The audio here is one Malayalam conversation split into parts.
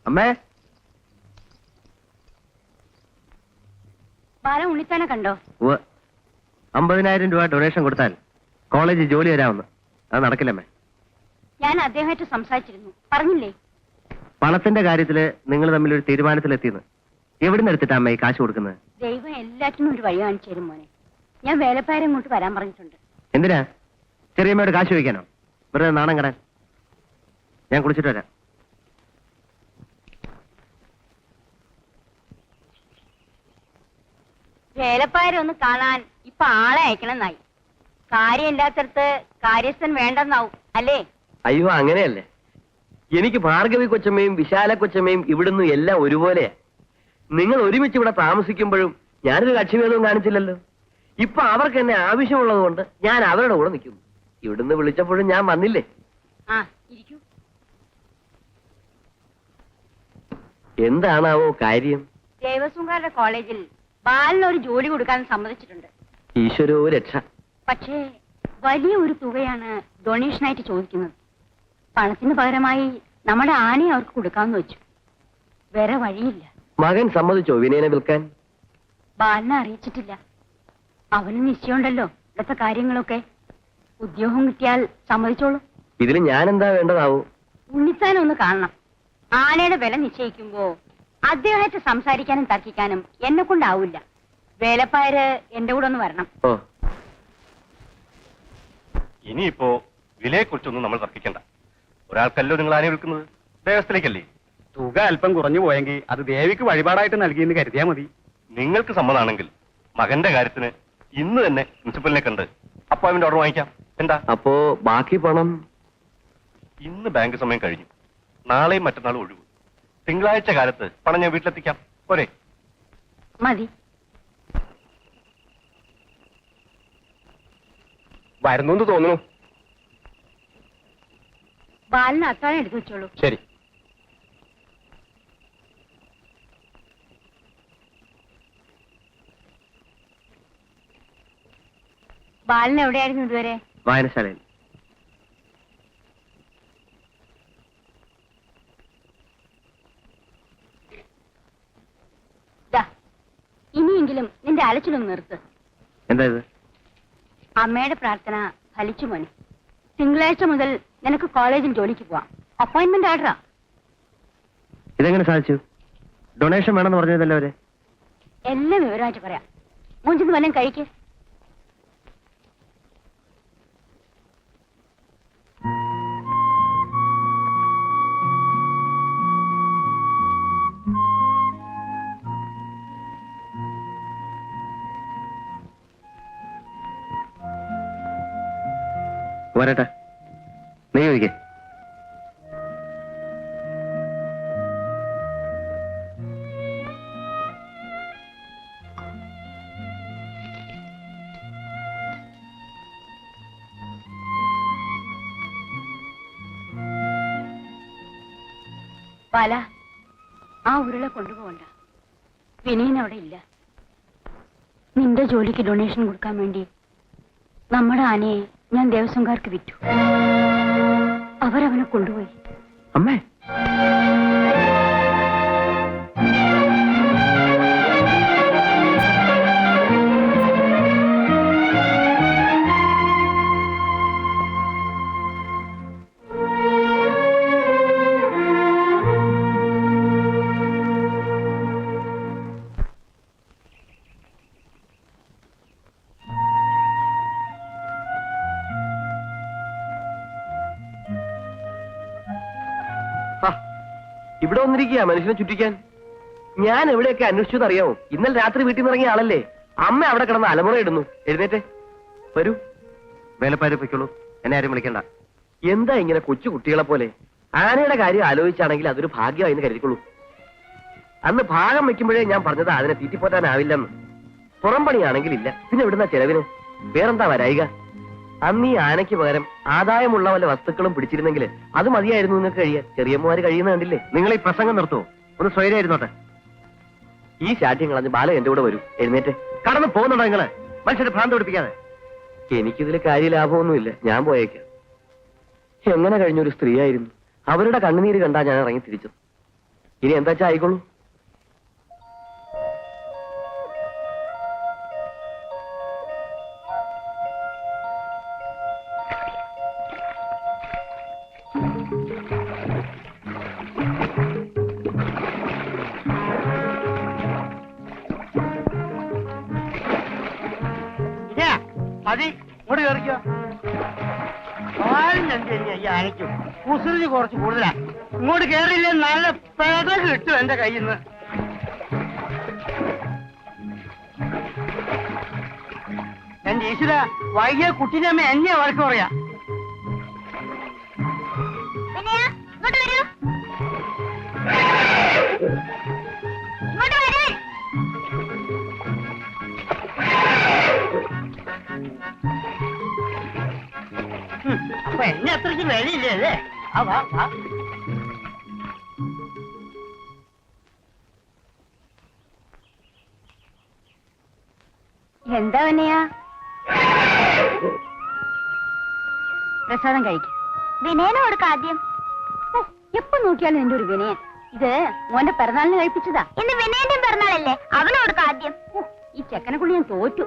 അമ്മേ, ബാല ഉണ്ണിത്താനെ കണ്ടോ? 50,000 രൂപ ഡൊണേഷൻ കൊടുത്താൽ കോളേജിൽ ജോലി തരാമെന്ന്. അത് നടക്കില്ലമ്മേ. ഞാൻ അദ്ദേഹമായിട്ട് സംസാരിച്ചിരുന്നു, പറഞ്ഞില്ലേ? പണത്തിന്റെ കാര്യത്തില് നിങ്ങൾ തമ്മിൽ ഒരു തീരുമാനത്തിലെത്തിയെന്ന്. എവിടുന്ന് എടുത്തിട്ടാ അമ്മ ഈ കാശ് കൊടുക്കുന്നത്? ദൈവം എല്ലാറ്റിനും ഒരു വഴി കാണിച്ചു തരും മോനെ. ഞാൻ വേലപ്പാരെ ഇങ്ങോട്ട് വരാൻ പറഞ്ഞിട്ടുണ്ട്. എന്തിനാ? ചെറിയമ്മയോട് കാശ് ചോദിക്കാനോ? വെറുതെ നാണം കെടാൻ. ഞാൻ കുളിച്ചിട്ട് വരാം. വേലപ്പാരെ ഒന്ന് കാണാൻ ഇപ്പൊ ആളെ അയക്കണമെന്നായി. കാര്യമില്ലാത്തടത്ത് കാര്യസ്ഥൻ വേണ്ടെന്നാവും അല്ലേ? അയ്യോ, അങ്ങനെയല്ലേ. എനിക്ക് ഭാർഗവി കൊച്ചമ്മയും വിശാല കൊച്ചമ്മയും ഇവിടുന്ന് എല്ലാം ഒരുപോലെയാ. നിങ്ങൾ ഒരുമിച്ച് ഇവിടെ താമസിക്കുമ്പോഴും ഞാനൊരു കക്ഷിഭേദവും കാണിച്ചില്ലല്ലോ. ഇപ്പൊ അവർക്ക് എന്നെ ആവശ്യമുള്ളത് കൊണ്ട് ഞാൻ അവരുടെ കൂടെ നിൽക്കുന്നു. ഇവിടുന്ന് വിളിച്ചപ്പോഴും ഞാൻ വന്നില്ലേ? ആ, ഇരിക്കൂ. എന്താണാവോ കാര്യം? ദേവസ്വംകാരുടെ കോളേജിൽ ബാലിന് ഒരു ജോലി കൊടുക്കാൻ സമ്മതിച്ചിട്ടുണ്ട്. ഈശ്വരോ രക്ഷ. പക്ഷേ വലിയ ഒരു തുകയാണ് ഡൊണേഷനായിട്ട് ചോദിക്കുന്നത്. പണത്തിന് പകരമായി നമ്മുടെ ആനയെ അവർക്ക് കൊടുക്കാമെന്ന് വെച്ചു. വേറെ വഴിയില്ല. മകൻ സമ്മതിച്ചോ വിനയനെ വിൽക്കാൻ? ബാലിനെ അറിയിച്ചിട്ടില്ല. അവന് നിശ്ചയമുണ്ടല്ലോ ഇവിടുത്തെ കാര്യങ്ങളൊക്കെ. ഉദ്യോഗം കിട്ടിയാൽ സമ്മതിച്ചോളൂ. ഇതിൽ ഞാൻ എന്താ വേണ്ടതാവോ? ഉണ്ണിത്താനെ ഒന്ന് കാണണം. ആനയുടെ വില നിശ്ചയിക്കുമ്പോ അദ്ദേഹത്തെ സംസാരിക്കാനും തർക്കിക്കാനും എന്നെ കൊണ്ടാവില്ല. വേലപ്പായര് എന്റെ കൂടെ ഒന്ന് വരണം. ഓ, ഇനിയിപ്പോ വിലയെക്കുറിച്ചൊന്നും നമ്മൾ തർക്കിക്കണ്ട. ഒരാൾക്കല്ലോ നിങ്ങൾ ആനയെ വിൽക്കുന്നത്, ദേവസ്ഥയിലേക്കല്ലേ? തുക അല്പം കുറഞ്ഞു പോയെങ്കിൽ അത് ദേവിക്ക് വഴിപാടായിട്ട് നൽകിയെന്ന് കരുതിയാ മതി. നിങ്ങൾക്ക് സമ്മതാണെങ്കിൽ മകന്റെ കാര്യത്തിന് ഇന്ന് തന്നെ പ്രിൻസിപ്പലിനെ കണ്ട് അപ്പോയിന്റ്മെന്റ് ഓർഡർ വാങ്ങിക്കാം. എന്താ? അപ്പോ ബാക്കി പണം? ഇന്ന് ബാങ്ക് സമയം കഴിഞ്ഞു. നാളെയും മറ്റന്നാളും ഒഴിവ്. തിങ്കളാഴ്ച കാലത്ത് പണം ഞാൻ വീട്ടിലെത്തിക്കാം. പോരെ? മതി. വരുന്നു തോന്നുന്നു. ബാലിന് അത്താഴം എടുത്തു വെച്ചോളൂ. ശരി. ബാലിന് എവിടെയായിരുന്നു ഇതുവരെ? വായനശാലയിൽ. ഇനിയെങ്കിലും നിന്റെ അലച്ചിലൊന്ന് നിർത്ത്. എന്താ ഇത്? അമ്മയുടെ പ്രാർത്ഥന ഫലിച്ചു മോനെ. തിങ്കളാഴ്ച മുതൽ നിനക്ക് കോളേജിൽ ജോലിക്ക് പോവാം. അപ്പോയിന്റ്മെന്റ് ആർഡറാ. ഇതെങ്ങനെ സാധിച്ചു? ഡൊണേഷൻ വേണമെന്ന് പറഞ്ഞതല്ലോ അവര്. എല്ലാം വിവരമായിട്ട് പറയാം. മൂഞ്ചിന്ന് വല്ലതും കഴിക്ക്. വരട്ടെ, നീ ചോദിക്കേ. ബാല, ആ ഉരുള കൊണ്ടുപോകണ്ട. വിനയൻ അവിടെ ഇല്ല. നിന്റെ ജോലിക്ക് ഡൊണേഷൻ കൊടുക്കാൻ വേണ്ടി നമ്മുടെ ആനയെ ഞാൻ ദേവസ്വംകാർക്ക് വിറ്റു. അവരവനെ കൊണ്ടുപോയി. അമ്മേ, ഇവിടെ വന്നിരിക്കുക മനുഷ്യനെ ചുറ്റിക്കാൻ. ഞാൻ എവിടെയൊക്കെ അന്വേഷിച്ചത് അറിയാമോ? ഇന്നലെ രാത്രി വീട്ടിൽ നിന്ന് ഇറങ്ങിയ ആളല്ലേ. അമ്മ അവിടെ കിടന്ന് അലമുറ ഇടുന്നു. എഴുന്നേറ്റേ, വരൂ. വേലപ്പാര് പൊയ്ക്കോളൂ, എന്നെ ആരും വിളിക്കണ്ട. എന്താ ഇങ്ങനെ കൊച്ചു കുട്ടികളെ പോലെ? ആനയുടെ കാര്യം ആലോചിച്ചാണെങ്കിൽ അതൊരു ഭാഗ്യമായി കരുതിക്കൊള്ളൂ. അന്ന് ഭാഗം വെക്കുമ്പോഴേ ഞാൻ പറഞ്ഞത് അതിനെ തീറ്റിപ്പോറ്റാനാവില്ലെന്ന്. പുറം പണിയാണെങ്കിൽ ഇല്ല, പിന്നെ എവിടുന്ന ചെലവിന്? വേറെന്താ വരായിക? അന്ന് ഈ ആനയ്ക്ക് പകരം ആദായമുള്ള വല്ല വസ്തുക്കളും പിടിച്ചിരുന്നെങ്കിൽ അത് മതിയായിരുന്നു നിങ്ങൾക്ക് കഴിയാൻ. ചെറിയമ്മമാര് കഴിയുന്ന കണ്ടില്ലേ? നിങ്ങൾ ഈ പ്രസംഗം നിർത്തുവോ? ഒന്ന് സ്വൈര്യായിരുന്നോട്ടെ. ഈ ശാഠ്യം കളഞ്ഞ് ബാല എന്റെ കൂടെ വരൂ. എഴുന്നേറ്റ്. കടന്നു പോകുന്നുണ്ടോ നിങ്ങള്? മനുഷ്യരെ ഭ്രാന്ത് പിടിപ്പിക്കാതെ. എനിക്കിതിൽ കാര്യലാഭമൊന്നുമില്ല, ഞാൻ പോയേക്കാം. എങ്ങനെ കഴിഞ്ഞൊരു സ്ത്രീയായിരുന്നു. അവരുടെ കണ്ണുനീര് കണ്ടാ ഞാൻ ഇറങ്ങി തിരിച്ചത്. ഇനി എന്താ വെച്ചാ ആയിക്കോളൂ. മതി, ഇങ്ങോട്ട് കയറിക്കോ. അയക്കും കുസൃതി കുറച്ച് കൂടുതലാ. ഇങ്ങോട്ട് കയറിയില്ലേ നല്ല പേട കിട്ടും എന്റെ കയ്യിൽ നിന്ന്. എന്റെ ഈശ്വര, വൈകിയ കുട്ടീന്റെ അമ്മ എന്നെയാ വഴക്ക് പറയാ. അപ്പൊ എന്നെ അത്രയ്ക്ക് വിലയില്ലേ അല്ലേ? ആ വാ വാ. എന്താ വിനയാ? പ്രസാദം കഴിക്കും. വിനയനെ കൊടുക്ക ആദ്യം. എപ്പോ നോക്കിയാലും എന്റെ ഒരു വിനയൻ. ഇത് മോന്റെ പിറന്നാളിന് കഴിപ്പിച്ചതാ. ഇന്ന് വിനയന്റെ പിറന്നാളല്ലേ, അവന് കൊടുക്ക ആദ്യം. ഈ ചെക്കനെ കൊണ്ട് ഞാൻ തോറ്റു.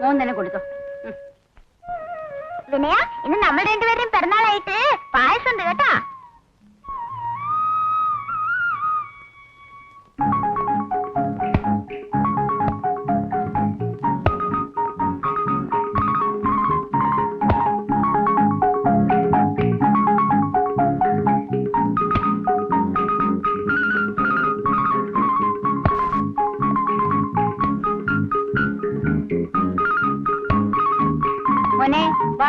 മോൻ തന്നെ കൊടുത്തോ. വിനയ, ഇന്ന് നമ്മൾ രണ്ടുപേരും പിറന്നാളായിട്ട് പായസം ഉണ്ട് കേട്ടാ. മോനെ വാ,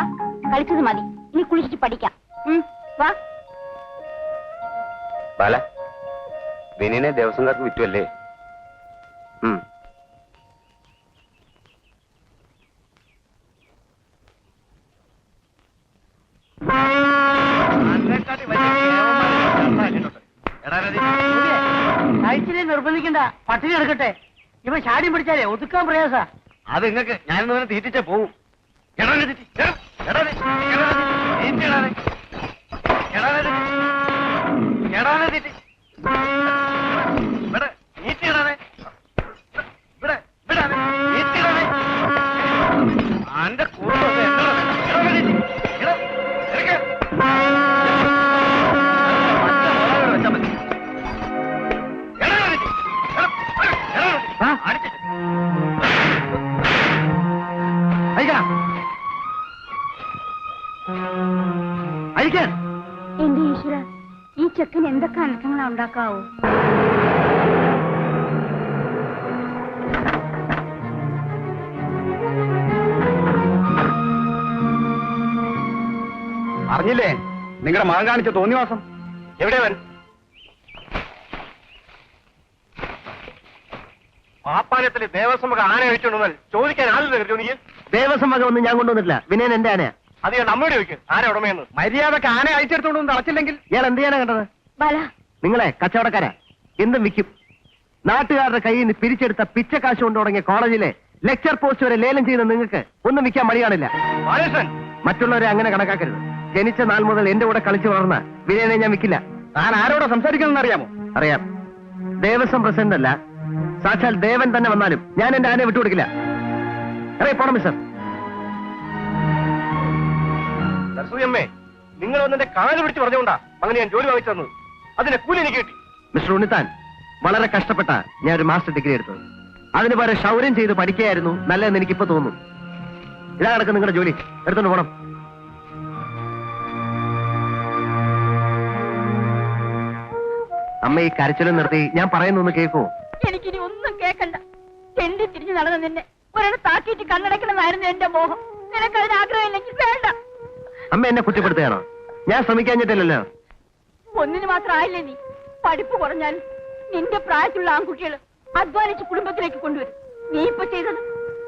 കളിച്ചത് മതി, ഇനി കുളിച്ചിട്ട് പഠിക്കാം. വാ. ബാല, വിനീനെ ദേവസ്വംകാർക്ക് വിറ്റുമല്ലേ? കഴിച്ചില്ലേ നിർബന്ധിക്കണ്ട, പട്ടിണി എടുക്കട്ടെ. ഇവ ചാടിയും പിടിച്ചാലേ ഒതുക്കാൻ പ്രയാസാ. അത് നിങ്ങൾക്ക് ഞാനിന്ന് തീറ്റിച്ചേ പോവും. എന്റെ ഈശ്വര, ഈ ചെക്കൻ എന്തൊക്കെ അനക്കങ്ങളാ ഉണ്ടാക്കാവോ? അറിഞ്ഞില്ലേ നിങ്ങളുടെ മകൻ കാണിച്ച തോന്നിവാസം? എവിടെ വൻ പാപ്പാനത്തില് ദേവസ്വം വക ആന കഴിച്ചോണ്ടെന്നാൽ ചോദിക്കാൻ ആളില്ല കരുതോ നീ? ദേവസ്വം വക ഒന്നും ഞാൻ കൊണ്ടുവന്നിട്ടില്ല. വിനയൻ എന്റെ ആനയാ. അത് ഞാൻ നമ്മോട് ചോദിക്കും ആന ഉടമയെന്ന്. മര്യാദക്ക് ആന അയച്ചെടുത്തോണ്ട് തളച്ചില്ലെങ്കിൽ ഇയാൾ എന്ത് ചെയ്യാനാ കണ്ടത്? ബാല, നിങ്ങളെ കച്ചവടക്കാരാ, എന്തും വിൽക്കും. നാട്ടുകാരുടെ കയ്യിൽ നിന്ന് പിരിച്ചെടുത്ത പിച്ചക്കാശ് കൊണ്ട് തുടങ്ങിയ കോളേജിലെ ലെക്ചർ പോസ്റ്റ് വരെ ലേലം ചെയ്യുന്ന നിങ്ങൾക്ക് ഒന്നും വിൽക്കാൻ മടിയാണില്ല. ബാലകൃഷ്ണൻ, മറ്റുള്ളവരെ അങ്ങനെ കണക്കാക്കരുത്. ജനിച്ച നാൾ മുതൽ എന്റെ കൂടെ കളിച്ചു വളർന്ന വിനയനെ ഞാൻ വിൽക്കില്ല. താൻ ആരോടെ സംസാരിക്കണമെന്ന് അറിയാമോ? അറിയാം. ദേവസ്വം പ്രസിഡന്റ് അല്ല, സാക്ഷാൽ ദേവൻ തന്നെ വന്നാലും ഞാൻ എന്റെ ആനയെ വിട്ടുകൊടുക്കില്ല. അറിയ പോണം മിസ്റ്റർ. സരസ്വതിയമ്മേ, നിങ്ങൾ വന്നെ കാല് പിടിച്ച് പറഞ്ഞുകൊണ്ടാ അങ്ങനെ ഞാൻ ജോലി വാങ്ങിച്ചു തന്നത്. അതിനെ കൂലി എനിക്ക് കിട്ടി. മിസ്റ്റർ ഉണ്ണിത്താൻ, വളരെ കഷ്ടപ്പെട്ട ഞാൻ ഒരു മാസ്റ്റർ ഡിഗ്രി എടുത്തത്. അതിന് പകരം ക്ഷൗര്യം ചെയ്ത് പഠിക്കുകയായിരുന്നു നല്ലതെന്ന് എനിക്കിപ്പോ തോന്നുന്നു. ഇതാ കിടക്കും നിങ്ങളുടെ ജോലി, എടുത്തോണ്ട് പോണം. അമ്മ ഈ കരച്ചിലും നിർത്തി ഞാൻ പറയുന്നൊന്ന് കേൾക്കൂ. എനിക്കിനി ഒന്നും കേക്കണ്ട. തെണ്ടി തിരിഞ്ഞു നടന്ന നിന്നെ ഒരാളെ താക്കിയിട്ട് കണ്ണടക്കണമെന്നായിരുന്നു എന്റെ മോഹം. നിനക്ക് അതിന് ആഗ്രഹമില്ലെങ്കിൽ വേണ്ട. അമ്മ എന്നെ കുറ്റപ്പെടുത്തുകയാണോ? ഞാൻ ശ്രമിക്കാഞ്ഞിട്ടില്ലല്ലോ. ഒന്നിന് മാത്രം ആയില്ലേ നീ? പഠിപ്പ് കുറഞ്ഞാൽ നിന്റെ പ്രായത്തിലുള്ള ആൺകുട്ടികൾ അധ്വാനിച്ച് കുടുംബത്തിലേക്ക് കൊണ്ടുവരും. നീ ഇപ്പൊ ചെയ്തത്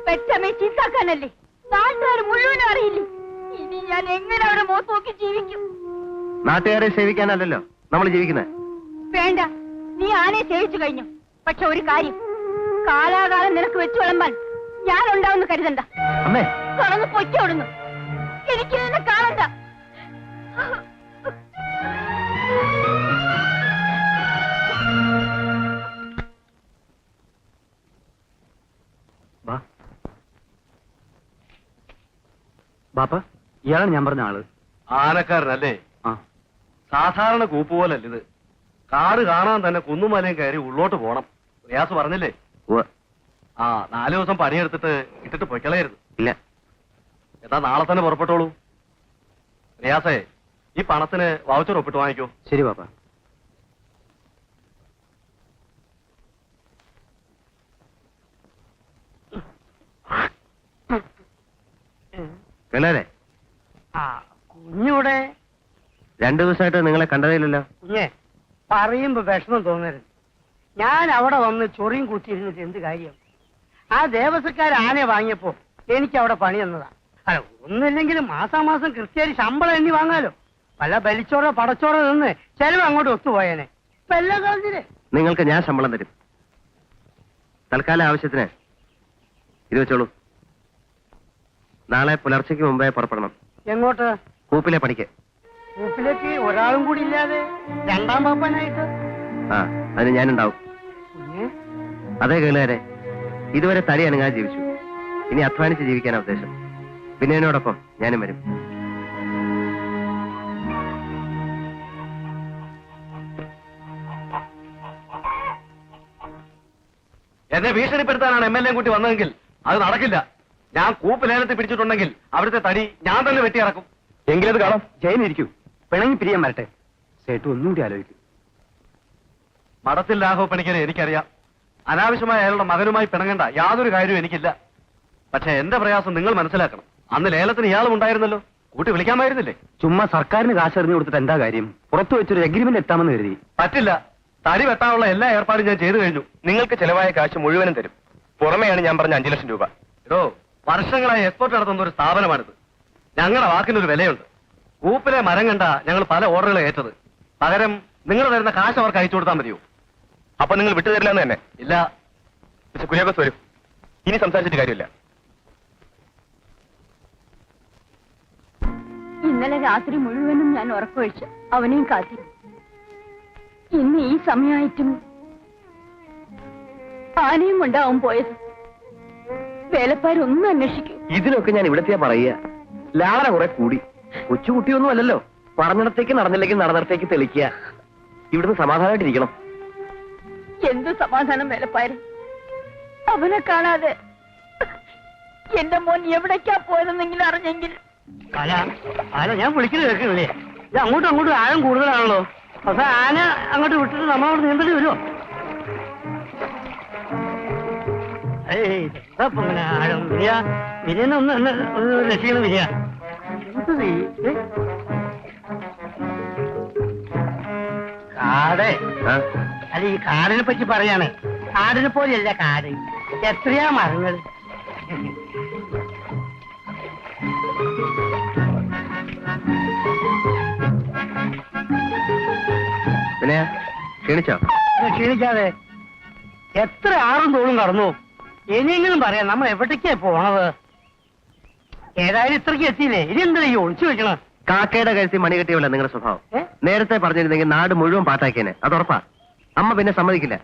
പെറ്റമ്മയെ ചീത്താക്കാനല്ലേ? നാട്ടുകാർ മുഴുവനും അറിയില്ലേ? ഇനി ഞാൻ എങ്ങനെ അവരെ മുഖത്ത് നോക്കി ജീവിക്കും? നാട്ടുകാരെ സേവിക്കാനല്ലല്ലോ നമ്മൾ ജീവിക്കുന്നത്. വേണ്ട, നീ ആനയെ സേവിച്ചു കഴിഞ്ഞു. പക്ഷെ ഒരു കാര്യം, കാലാകാലം നിനക്ക് വെച്ചു വിളമ്പാൻ ഞാൻ ഉണ്ടാവുന്ന കരുതണ്ട. അമ്മേ, തുറന്ന് പൊയ്ക്കോടുന്നു. എനിക്ക് നിന്നെ കാണണ്ട. ബാപ്പ ഇയാളാണ് ഞാൻ പറഞ്ഞ ആള്. ആനക്കാരനല്ലേ? ആ സാധാരണ കൂപ്പ് പോലല്ല ഇത്. കാട് കാണാൻ തന്നെ കുന്നുമലയും കയറി ഉള്ളോട്ട് പോണം. റിയാസ് പറഞ്ഞില്ലേ? ഉവ്വ്. ആ 4 ദിവസം പണിയെടുത്തിട്ട് ഇട്ടിട്ട് പൊയ്ക്കളയരുത്. ഇല്ല. എന്നാ നാളെ തന്നെ പുറപ്പെട്ടോളൂ. റിയാസേ, ഈ പണത്തിന് വൗച്ചർ ഒപ്പിട്ട് വാങ്ങിക്കോ. ശരി ബാപ്പ. കേളരെ, ആ കുഞ്ഞൂടെ 2 ദിവസമായിട്ട് നിങ്ങളെ കണ്ടതില്ലല്ലോ. കുഞ്ഞെ പറയുമ്പോ വിഷമം തോന്നരുത്. ഞാൻ അവിടെ വന്ന് ചൊറിയും കുത്തിയിരുന്നിട്ട് എന്ത് കാര്യം? ആ ദേവസ്വക്കാർ ആനയെ വാങ്ങിയപ്പോ എനിക്ക് അവിടെ പണി തന്നതാ. അല്ല, ഒന്നില്ലെങ്കിലും മാസാമാസം കൃത്യമായിട്ട് ശമ്പളം എണ്ണി വാങ്ങാലോ. വല്ല ബലിച്ചോറോ പടച്ചോറോ നിന്ന് ചെലവ് അങ്ങോട്ട് ഒത്തുപോയേനെ. ഇപ്പൊ എല്ലാം കളഞ്ഞില്ലേ? നിങ്ങൾക്ക് ഞാൻ ശമ്പളം തരും. തൽക്കാല ആവശ്യത്തിന് ഇത് വെച്ചോളൂ. നാളെ പുലർച്ചയ്ക്ക് മുമ്പേ പുറപ്പെടണം. എങ്ങോട്ട്? കൂപ്പിലെ പണിക്ക്. ഗ്രൂപ്പിലേക്ക് ഒരാളും കൂടി ഇല്ലാതെ 2ാം പാപ്പനായിട്ട്? ആ, അതിന് ഞാനുണ്ടാവും. കുഞ്ഞെ അതേ കേളുകാരെ, ഇതുവരെ തടി അനങ്ങാതെ ജീവിച്ചു. ഇനി അധ്വാനിച്ച് ജീവിക്കാനാ ഉദ്ദേശം. പിന്നെ എന്നോടൊപ്പം ഞാനും വരും. എന്നെ ഭീഷണിപ്പെടുത്താനാണ് MLA കൂട്ടി വന്നതെങ്കിൽ അത് നടക്കില്ല. ഞാൻ കൂപ്പ് ലേലത്തിൽ പിടിച്ചിട്ടുണ്ടെങ്കിൽ അവിടുത്തെ തടി ഞാൻ തന്നെ വെട്ടിയിറക്കും. എങ്കിലത് കാണാം. ജയിലിരിക്കൂ. പിണങ്ങി പിരിയാൻ വരട്ടെ. സേട്ടു ഒന്നുകൂടി ആലോചിക്കും. മഠത്തിൽ രാഘവ പണിക്കരെ എനിക്കറിയാം. അനാവശ്യമായ അയാളുടെ മകനുമായി പിണങ്ങേണ്ട യാതൊരു കാര്യവും എനിക്കില്ല. പക്ഷെ എന്റെ പ്രയാസം നിങ്ങൾ മനസ്സിലാക്കണം. അന്ന് ലേലത്തിന് ഇയാളും ഉണ്ടായിരുന്നല്ലോ. കൂട്ടി വിളിക്കാമായിരുന്നില്ലേ? ചുമ്മാ സർക്കാരിന് കാശ് എറിഞ്ഞു കൊടുത്തിട്ട് എന്താ കാര്യം? പുറത്തു വെച്ചൊരു എഗ്രിമെന്റ് എത്താമെന്ന് കരുതി. പറ്റില്ല. തടി വെട്ടാനുള്ള എല്ലാ ഏർപ്പാടും ഞാൻ ചെയ്തു കഴിഞ്ഞു. നിങ്ങൾക്ക് ചെലവായ കാശ് മുഴുവനും തരും. പുറമെയാണ് ഞാൻ പറഞ്ഞ 5 ലക്ഷം രൂപ. ഇതോ വർഷങ്ങളായി എക്സ്പോർട്ട് നടത്തുന്ന ഒരു സ്ഥാപനമാണിത്. ഞങ്ങളുടെ വാക്കിനൊരു വിലയുണ്ട്. കൂപ്പിലെ മരം കണ്ട ഞങ്ങൾ പല ഓർഡറുകൾ ഏറ്റത്. പകരം നിങ്ങൾ തരുന്ന കാശ് അവർക്ക് അയച്ചു കൊടുത്താൽ മതിയോ? അപ്പൊ നിങ്ങൾ വിട്ടുതരില്ലെന്ന് തന്നെ? ഇല്ല. മിസ്റ്റർ കുര്യാക്കോസ് വരും. ഇനി സംസാരിച്ചിട്ട് കാര്യമില്ല. ഇന്നലെ രാത്രി മുഴുവനും ഞാൻ ഉറക്കമൊഴിച്ച് അവനെയും കാത്തിരുന്നു. ഇന്ന് ഈ സമയമായിട്ടും ആനയും കൊണ്ടാവും പോയത്. വേലപ്പാരൊന്നും അന്വേഷിക്കും. ഇതിനൊക്കെ ഞാൻ ഇവിടത്തെയാ പറയുക. ലാളന കുറെ കൂടി. കൊച്ചുകുട്ടിയൊന്നും അല്ലല്ലോ. പറഞ്ഞിടത്തേക്ക് നടന്നില്ലെങ്കിൽ നടന്നിടത്തേക്ക് തെളിക്കുക. ഇവിടുന്ന് സമാധാനമായിട്ടിരിക്കണം. എന്തു സമാധാനം വേലപ്പാരൻ? അവനെ കാണാതെ എന്റെ മോൻ എവിടേക്കാ പോയതെന്നെങ്കിലും അറിഞ്ഞെങ്കിൽ. അല്ല ഞാൻ വിളിക്കുന്നത് കേൾക്കുന്നില്ലേ? ഇത് അങ്ങോട്ടും അങ്ങോട്ടും ആഴം കൂടുതലാണല്ലോ. പക്ഷെ ആന അങ്ങോട്ട് വിട്ടിട്ട് നമ്മളോട് നീന്തേണ്ടി വരുമോ? എന്താ ഇങ്ങനെ ആഴം? വിരിയനെ ഒന്ന് രക്ഷിക്കണം. വിരിയ കാട്. അല്ല, ഈ കാടിനെ പറ്റി പറയാണ്. കാടിനെ പോലെയല്ല കാട്. എത്രയാ മരങ്ങൾ. പിന്നെ ക്ഷീണിച്ചോ? ക്ഷീണിക്കാതെ എത്ര ആറും തോളും കടന്നു. ഇനിയെങ്കിലും പറയാം നമ്മൾ എവിടേക്കാ പോണത്? ഏതായാലും ഇത്രയ്ക്ക് എത്തിയില്ലേ? ഇനി എന്താ ഈ ഒളിച്ചു വെക്കണം? കാക്കയുടെ കഴുത്തി മണി കെട്ടിയല്ല നിങ്ങളുടെ സ്വഭാവം. നേരത്തെ പറഞ്ഞിരുന്നെങ്കിൽ നാട് മുഴുവൻ പാട്ടാക്കിയേനെ. അത് ഉറപ്പാ. അമ്മ പിന്നെ സമ്മതിക്കില്ല.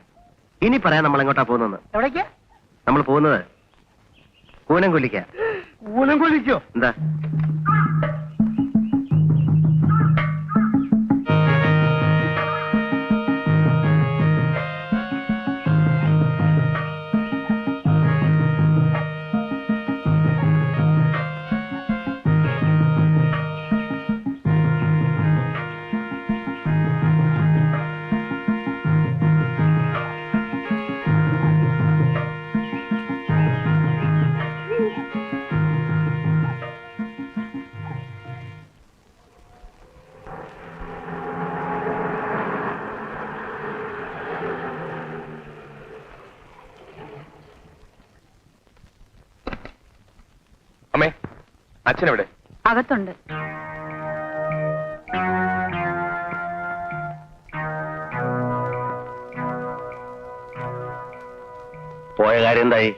ഇനി പറയാം നമ്മൾ എങ്ങോട്ടാ പോകുന്നത്. എവിടേക്കാ നമ്മൾ പോകുന്നത്? കൂനം കൊല്ലിക്ക. ഊനം കൊല്ലിക്കോ? എന്താ? അമ്മേ, അച്ഛനെവിടെ? അകത്തുണ്ട്. പോയ കാര്യം എന്തായി?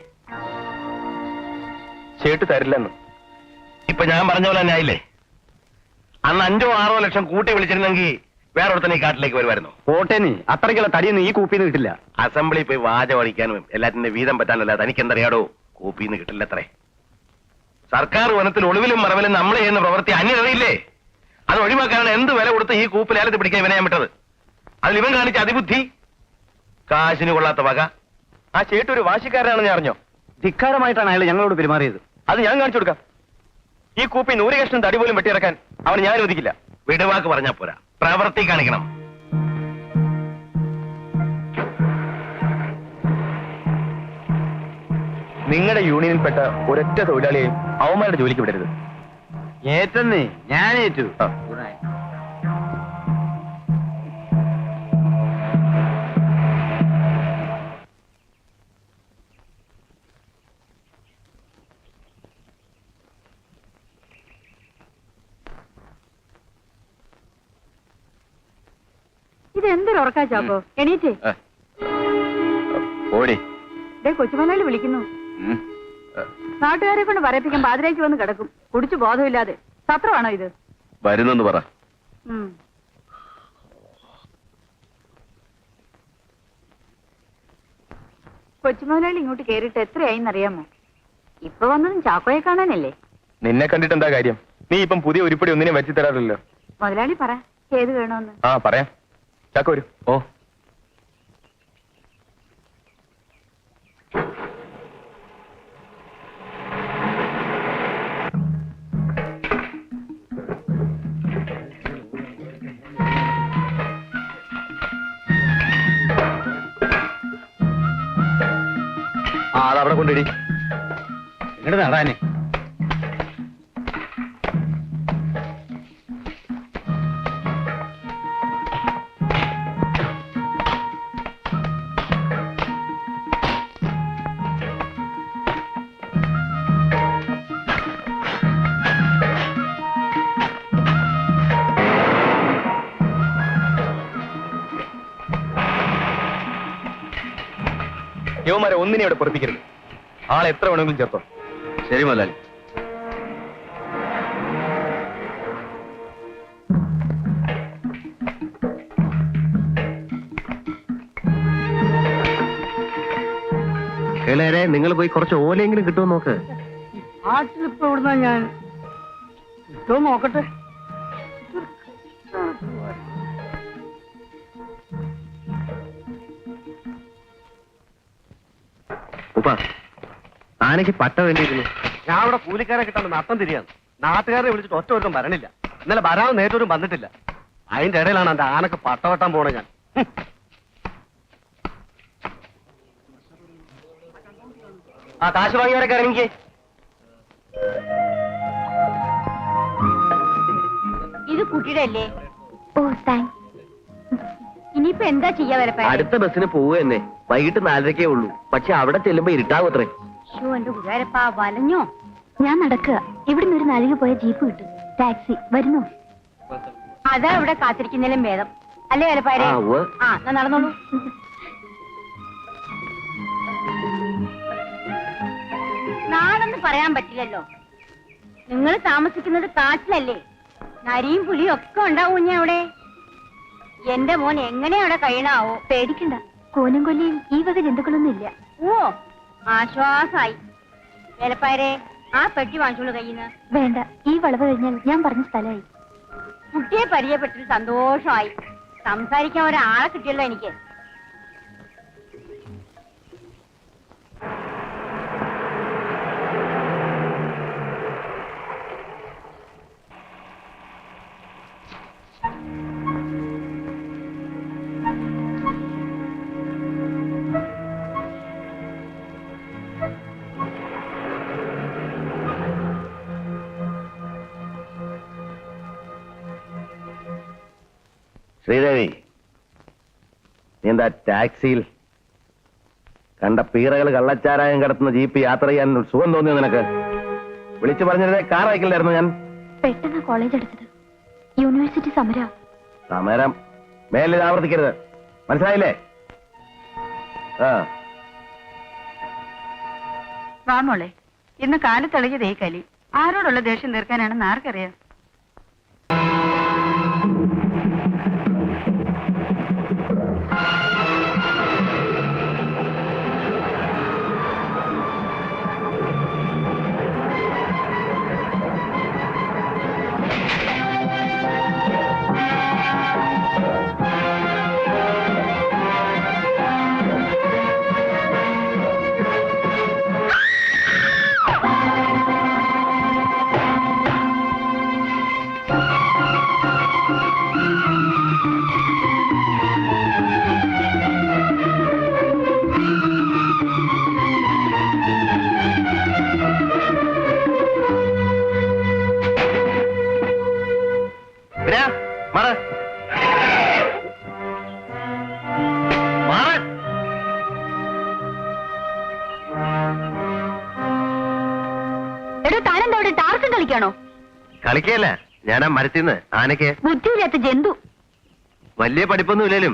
ചേട്ട് തരില്ലെന്ന്. ഇപ്പൊ ഞാൻ പറഞ്ഞ പോലെ തന്നെ ആയില്ലേ? അന്ന് 5 or 6 ലക്ഷം കൂട്ടി വിളിച്ചിരുന്നെങ്കിൽ വേറെ ഒരുത്തന്നെ ഈ കാട്ടിലേക്ക് വരുമായിരുന്നു. പോട്ടേനി അത്രയ്ക്കുള്ള തടിയൊന്നും ഈ കൂപ്പിന്ന് കിട്ടില്ല. അസംബ്ലി പോയി വാചം അടിക്കാനും എല്ലാറ്റിന്റെ വീതം പറ്റാനല്ല. തനിക്ക് എന്തറിയാടോ? കൂപ്പിന്ന് കിട്ടില്ല അത്രേ. സർക്കാർ വനത്തിൽ ഒളിവിലും മറവിലും നമ്മൾ ചെയ്യുന്ന പ്രവൃത്തി അന്യതയില്ലേ? അത് ഒഴിവാക്കാനാണ് എന്ത് വില കൊടുത്ത് ഈ കൂപ്പ് ലേലത്തിൽ പിടിക്കാൻ ഇവനെ ഞാൻ വിട്ടത്. അതിൽ ഇവൻ കാണിച്ച അതിബുദ്ധി, കാശിന് കൊള്ളാത്ത വക. ആ ചേട്ടൻ ഒരു വാശിക്കാരനാണെന്ന് അറിഞ്ഞോ? ധിക്കാരമായിട്ടാണ് അയാൾ ഞങ്ങളോട് പെരുമാറിയത്. അത് ഞാൻ കാണിച്ചു കൊടുക്കാം. ഈ കൂപ്പിൽ 100 കഷ്ണം തടി പോലും വെട്ടിയിറക്കാൻ അവന് ഞാൻ അനുവദിക്കില്ല. വിടുവാക്ക് പറഞ്ഞാ പോരാ, പ്രവൃത്തി കാണിക്കണം. നിങ്ങളുടെ യൂണിയനിൽപ്പെട്ട ഒരൊറ്റ തൊഴിലാളിയെയും അവന്മാരുടെ ജോലിക്ക് വിടരുത്. ഏറ്റെന്നേ, ഞാനേറ്റു. ഇത് എന്തൊരു ഉറക്കാ ചാക്കോ? എണീറ്റേ. ഓടി. കൊച്ചുമലയാളി വിളിക്കുന്നു. നാട്ടുകാരെ കൊണ്ട് പറയിപ്പിക്കാൻ പാതിരേക്ക് വന്ന് കിടക്കും, കുടിച്ചു ബോധമില്ലാതെ. സത്രമാണോ ഇത്? വരുന്നെന്ന് പറ. കൊച്ചുമലയാളി ഇങ്ങോട്ട് കേറിയിട്ട് എത്രയായിന്നറിയാമോ? ഇപ്പൊ വന്നതും ചാക്കോയെ കാണാനല്ലേ? നിന്നെ കണ്ടിട്ട് എന്താ കാര്യം? നീ ഇപ്പം പുതിയ ഉരുപ്പടി ഒന്നിനും വെച്ച് തരാറില്ലല്ലോ. മുതലാളി പറ, ഏത് വേണമെന്ന്. ആ പറയാം. ചാക്കോ വരൂ. ഓ അതവിടെ കൊണ്ടിടി. ഇങ്ങോട്ട് നടാനെ. യുവമാരെ ഒന്നിനെ അവിടെ പൊറപ്പിക്കരുത്. ആൾ എത്ര വേണമെങ്കിലും ചേർത്തോ. ശരി മുതലാളി. ഇളയരെ, നിങ്ങൾ പോയി കുറച്ച് ഓലയെങ്കിലും കിട്ടുമോ നോക്ക്. ആട്ടിലിപ്പോ ഇവിടുന്ന ഞാൻ കിട്ടുമോ നോക്കട്ടെ. ഉപ്പ, ആനയ്ക്ക് പട്ട വേണ്ടിയിരുന്നു. ഞാൻ അവിടെ കൂലിക്കാരെ കിട്ടാൻ നട്ടം തിരിയാണ്. നാട്ടുകാരെ വിളിച്ചിട്ട് ഒറ്റ ഒരുത്തം വരണില്ല. ഇന്നലെ വരാൻ നേരിട്ടൊരും വന്നിട്ടില്ല. അതിന്റെ ഇടയിലാണ് എന്റെ ആനക്ക് പട്ട വെട്ടാൻ പോണേ ഞാൻ. ആ കാശ് വാങ്ങിയവരൊക്കെ ഇറങ്ങിക്കേ. ഇത് കുട്ടിയുടെ അല്ലേ? ഓ താങ്ക്സ്. ഇനിയിപ്പോ എന്താ ചെയ്യാ വരപ്പ? അടുത്ത ബസ്സിന് പോവുക തന്നെ. വൈകിട്ട് 4:30 ഉള്ളൂ. പക്ഷെ അവിടെ ചെല്ലുമ്പോ ഇരുട്ടാവും അത്രേ. എന്റെ കുട്ടികാരപ്പാ വലഞ്ഞോ? ഞാൻ നടക്കുക. ഇവിടുന്ന് ഒരു 4 പോയ ജീപ്പ് കിട്ടും. ടാക്സി വരുന്നു. അതാ ഇവിടെ കാത്തിരിക്കുന്നതിലും ഭേദം അല്ലേ വരപ്പാരെ? ആ, ഉവ്വ്. ആ, എന്നാ നടന്നോളൂ. നാടെന്ന് പറയാൻ പറ്റില്ലല്ലോ. നിങ്ങൾ താമസിക്കുന്നത് കാട്ടിലല്ലേ? നരിയും പുലിയും ഒക്കെ ഉണ്ടാവും ഞാൻ അവിടെ. എന്റെ മോൻ എങ്ങനെ അവിടെ കഴിയണാവോ? പേടിക്കണ്ട, കോലും കൊല്ലിയും ഈ വക ജന്തുക്കളൊന്നും ഇല്ല. ഓ, ആശ്വാസായി. വേലപ്പായരെ, ആ പെട്ടി വാങ്ങിച്ചോളൂ കയ്യിന്ന്. വേണ്ട, ഈ വളവ് കഴിഞ്ഞാൽ ഞാൻ പറഞ്ഞ സ്ഥലമായി. കുട്ടിയെ പരിചയപ്പെട്ടിട്ട് സന്തോഷമായി. സംസാരിക്കാൻ ഒരാളെ കിട്ടിയല്ലോ എനിക്ക്. ശ്രീദേവി, നീ എന്താ ടാക്സിയിൽ കണ്ട പീറകൾ കള്ളച്ചാരായം കടത്തുന്ന ജീപ്പ് യാത്ര ചെയ്യാൻ സുഖം തോന്നിയോ നിനക്ക്? വിളിച്ചു പറഞ്ഞിരുന്നേ കാർ അയക്കില്ലായിരുന്നു ഞാൻ. പെട്ടെന്ന് കോളേജ് എടുത്തത്. യൂണിവേഴ്സിറ്റി സമരം. സമരം മേലിൽ ആവർത്തിക്കരുത്, മനസ്സിലായില്ലേ? ആ വാമോളെ, ഇന്ന് കാലത്തെളിഞ്ഞതേ കലി. ആരോടുള്ള ദേഷ്യം തീർക്കാനാണെന്ന് ആർക്കറിയാം? കളിക്കാണോ? കളിക്കല്ല, ഞാൻ ആ മരത്തിന്ന് ആനയ്ക്ക് ബുദ്ധിയില്ലാത്ത ജന്തു. വലിയ പഠിപ്പൊന്നും ഇല്ലേലും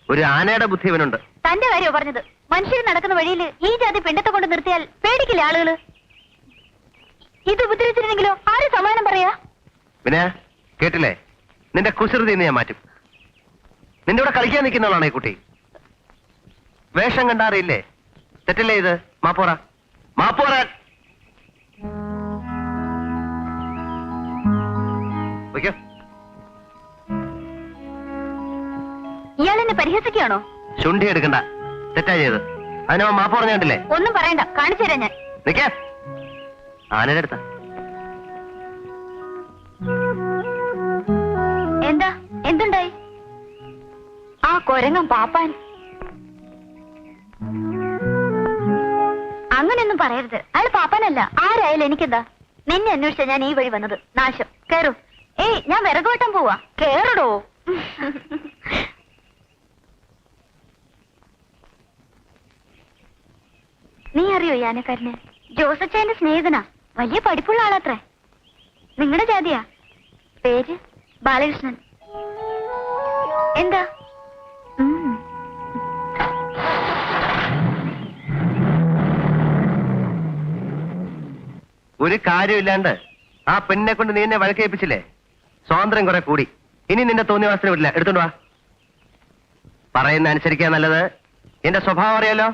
ഒരു ആനയുടെ ബുദ്ധി ഇവനുണ്ട്. തന്റെ കാര്യമോ പറഞ്ഞത്? മനുഷ്യർ നടക്കുന്ന വഴിയിൽ ഈ ജാതി പിണ്ടത്തെ കൊണ്ട് നിർത്തിയാൽ പേടിക്കില്ലേ ആളുകള്? ഇത് ഉപദ്രവിച്ചിരുന്നെങ്കിലോ ആര് സമാനം പറയാ? പിന്നെ കേട്ടില്ലേ, നിന്റെ കുസൃതി ഞാൻ മാറ്റും. നിന്റെ കൂടെ കളിക്കാൻ നിൽക്കുന്നവളാണ് ഈ കുട്ടി. വേഷം കണ്ടാറിയില്ലേ? തെറ്റല്ലേ ഇത്? മാപ്പോറ മാപ്പോറ. വയ്ക്കോ. ഇയാളെന്നെ പരിഹസിക്കുകയാണോ? ശുണ്ഠി എടുക്കണ്ട, തെറ്റാ ചെയ്ത്. അതിനോ മാപ്പ് പറഞ്ഞിട്ടില്ലേ? ഒന്നും പറയണ്ട, കാണിച്ചു തരാം ഞാൻ. നിക്ക, ആനയുടെ അടുത്ത. എന്താ എന്തുണ്ടായി? ആ കൊരങ്ങൻ പാപ്പാൻ. അങ്ങനെയൊന്നും പറയരുത്. അയാൾ പാപ്പാനല്ല. ആരായാലും എനിക്കെന്താ? നിന്നെ അന്വേഷിച്ച ഞാൻ ഈ വഴി വന്നത്. നാശം. കേറൂ. ഏയ്, ഞാൻ വിറക് വെട്ടാൻ പോവാ. കേറടോ. നീ അറിയോ ഈ ആനക്കാരനെ? ജോസച്ചന്റെ സ്നേഹിതനാ. വലിയ പഠിപ്പുള്ള ആളാത്രേ. നിങ്ങളുടെ ജാതിയാ. പേര് ബാലകൃഷ്ണൻ. എന്താ? ഒരു കാര്യമില്ലാണ്ട് ആ പെണ്ണിനെ കൊണ്ട് നീ എന്നെ വഴക്കേൽപ്പിച്ചില്ലേ? സ്വാതന്ത്ര്യം കുറെ കൂടി. ഇനി നിന്റെ തോന്നിയ വാസന വിടില്ല. എടുത്തോണ്ട് വാ. പറയുന്ന അനുസരിക്കാൻ നല്ലത്. എന്റെ സ്വഭാവം അറിയാലോ.